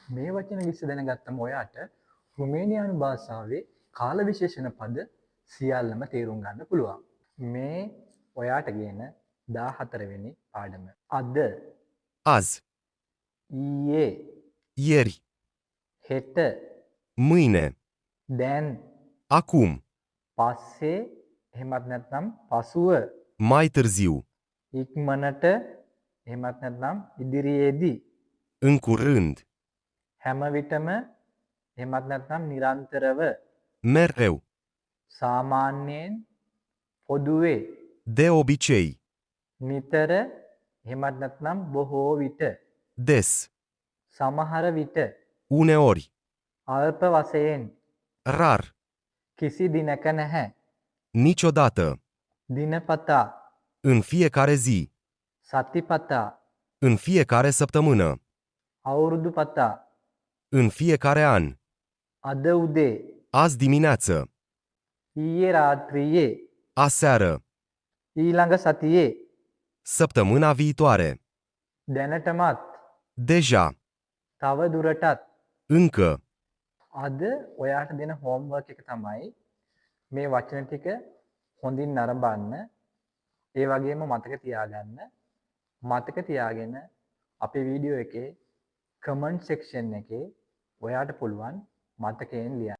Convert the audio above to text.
මේ වචන 20 දැනගත්තම ඔයාට රුමේනියානු භාෂාවේ කාල විශේෂණ පද සියල්ලම තේරුම් ගන්න පුළුවන්. මේ ඔයාට ගෙන 14 වෙනි පාඩම. අද, Azi, ඊයේ, ieri, හෙට, mâine, දැන්, acum, පස්සේ, එහෙමත් නැත්නම් පසුව, mai târziu, ඉක්මනට, එහෙමත් නැත්නම් ඉදිරියේදී, în curând, හැම විටම, එහෙමත් නැත්නම් නිරන්තරව, mereu, සාමාන්‍යයෙන්, පොදුවේ, de obicei, නිතර, එහෙමත් නැත්නම් බොහෝ විට, des, සමහර විට, uneori, අල්ප වශයෙන්, rar, කිසි දිනක නැහැ, niciodată, දිනපතා, în fiecare zi, සතිපතා, în fiecare săptămână, අවුරුදු පතා, în fiecare an, අද උදේ, azi dimineață, ඊයේ රාත්‍රියේ, aseară, ඊළඟ සතියේ, săptămâna viitoare, දැනටමත්, deja, තව දුරටත්. încă. අද ඔයාට දෙන හෝම්වර්ක් එක තමයි මේ වචන ටික හොඳින් නරඹන්න, ඒ වගේම මතක තියාගන්න. මතක තියාගෙන අපේ වීඩියෝ එකේ කමෙන්ට් සෙක්ෂන් එකේ ඔයාට පුළුවන් මතකයෙන් ලියන්න.